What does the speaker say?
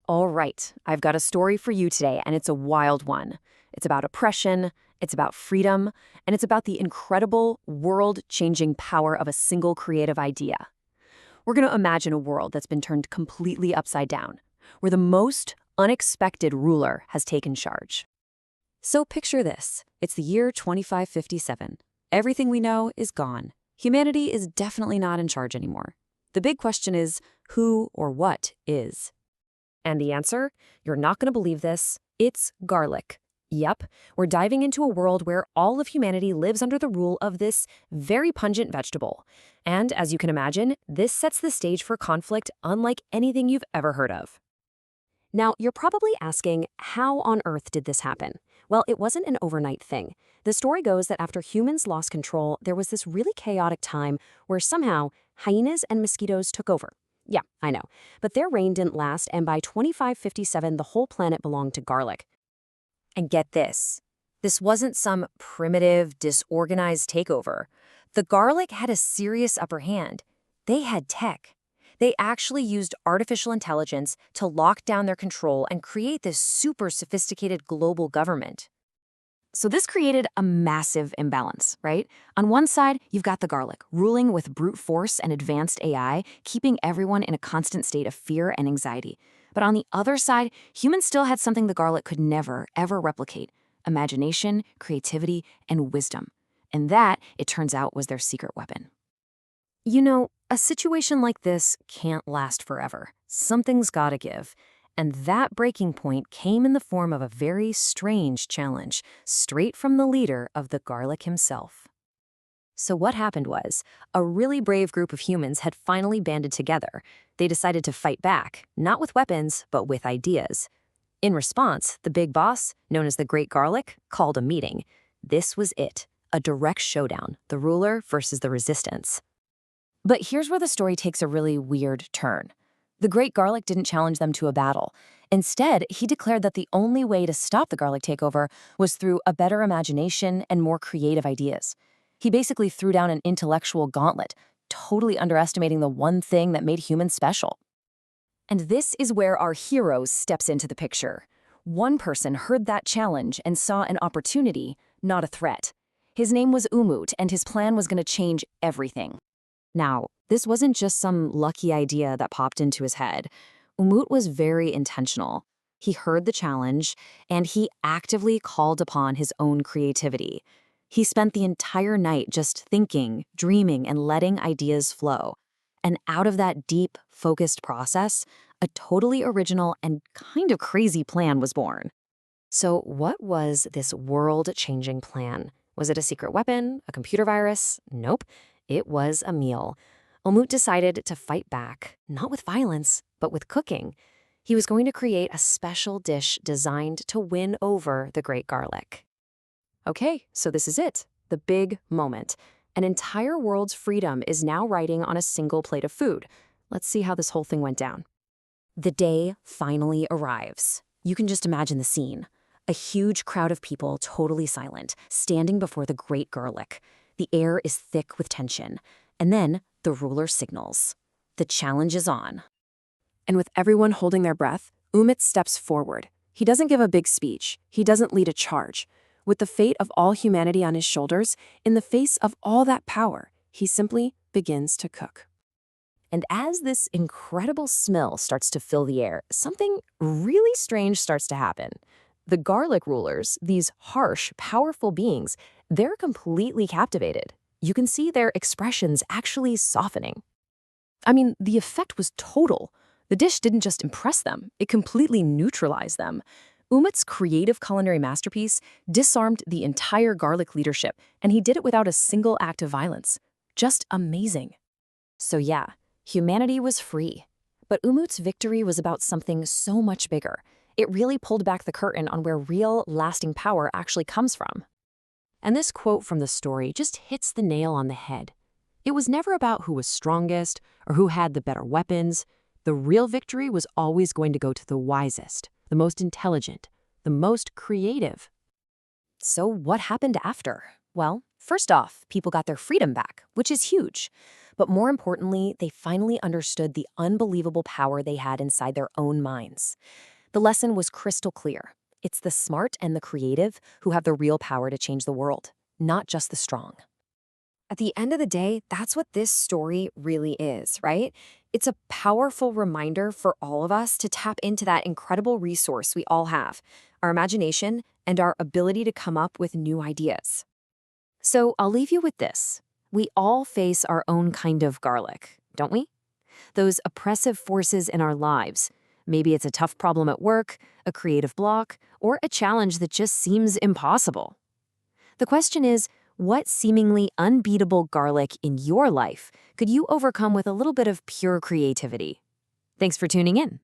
All right, I've got a story for you today, and it's a wild one. It's about oppression, it's about freedom, and it's about the incredible, world-changing power of a single creative idea. We're going to imagine a world that's been turned completely upside down, where the most unexpected ruler has taken charge. So picture this. It's the year 2557. Everything we know is gone. Humanity is definitely not in charge anymore. The big question is, who or what is? And the answer? You're not going to believe this. It's garlic. Yep, we're diving into a world where all of humanity lives under the rule of this very pungent vegetable. And as you can imagine, this sets the stage for conflict unlike anything you've ever heard of. Now, you're probably asking, how on earth did this happen? Well, it wasn't an overnight thing. The story goes that after humans lost control, there was this really chaotic time where somehow hyenas and mosquitoes took over. Yeah, I know. But their reign didn't last, and by 2557, the whole planet belonged to garlic. And get this. This wasn't some primitive, disorganized takeover. The garlic had a serious upper hand. They had tech. They actually used artificial intelligence to lock down their control and create this super sophisticated global government. So this created a massive imbalance, right? On one side, you've got the garlic, ruling with brute force and advanced AI, keeping everyone in a constant state of fear and anxiety. But on the other side, humans still had something the garlic could never, ever replicate: imagination, creativity, and wisdom. And that, it turns out, was their secret weapon. You know, a situation like this can't last forever. Something's gotta give. And that breaking point came in the form of a very strange challenge, straight from the leader of the garlic himself. So what happened was, a really brave group of humans had finally banded together. They decided to fight back, not with weapons, but with ideas. In response, the big boss, known as the Great Garlic, called a meeting. This was it, a direct showdown, the ruler versus the resistance. But here's where the story takes a really weird turn. The Great Garlic didn't challenge them to a battle. Instead, he declared that the only way to stop the garlic takeover was through a better imagination and more creative ideas. He basically threw down an intellectual gauntlet, totally underestimating the one thing that made humans special. And this is where our hero steps into the picture. One person heard that challenge and saw an opportunity, not a threat. His name was Umut, and his plan was going to change everything. Now, this wasn't just some lucky idea that popped into his head. Umut was very intentional. He heard the challenge, and he actively called upon his own creativity. He spent the entire night just thinking, dreaming, and letting ideas flow. And out of that deep, focused process, a totally original and kind of crazy plan was born. So what was this world-changing plan? Was it a secret weapon? A computer virus? Nope. It was a meal. Umut decided to fight back, not with violence, but with cooking. He was going to create a special dish designed to win over the Great Garlic. Okay, so this is it, the big moment. An entire world's freedom is now riding on a single plate of food. Let's see how this whole thing went down. The day finally arrives. You can just imagine the scene. A huge crowd of people, totally silent, standing before the Great Garlic. The air is thick with tension. And then the ruler signals. The challenge is on. And with everyone holding their breath, Umut steps forward. He doesn't give a big speech. He doesn't lead a charge. With the fate of all humanity on his shoulders, in the face of all that power, he simply begins to cook. And as this incredible smell starts to fill the air, something really strange starts to happen. The garlic rulers, these harsh, powerful beings, they're completely captivated. You can see their expressions actually softening. I mean, the effect was total. The dish didn't just impress them, it completely neutralized them. Umut's creative culinary masterpiece disarmed the entire garlic leadership, and he did it without a single act of violence. Just amazing. So yeah, humanity was free. But Umut's victory was about something so much bigger. It really pulled back the curtain on where real, lasting power actually comes from. And this quote from the story just hits the nail on the head. It was never about who was strongest or who had the better weapons. The real victory was always going to go to the wisest, the most intelligent, the most creative. So what happened after? Well, First off, people got their freedom back, which is huge. But more importantly, they finally understood the unbelievable power they had inside their own minds. The lesson was crystal clear. It's the smart and the creative who have the real power to change the world, not just the strong. At the end of the day, that's what this story really is, right? It's a powerful reminder for all of us to tap into that incredible resource we all have, our imagination and our ability to come up with new ideas. So I'll leave you with this. We all face our own kind of garlic, don't we? Those oppressive forces in our lives. Maybe it's a tough problem at work, a creative block, or a challenge that just seems impossible. The question is, what seemingly unbeatable garlic in your life could you overcome with a little bit of pure creativity? Thanks for tuning in.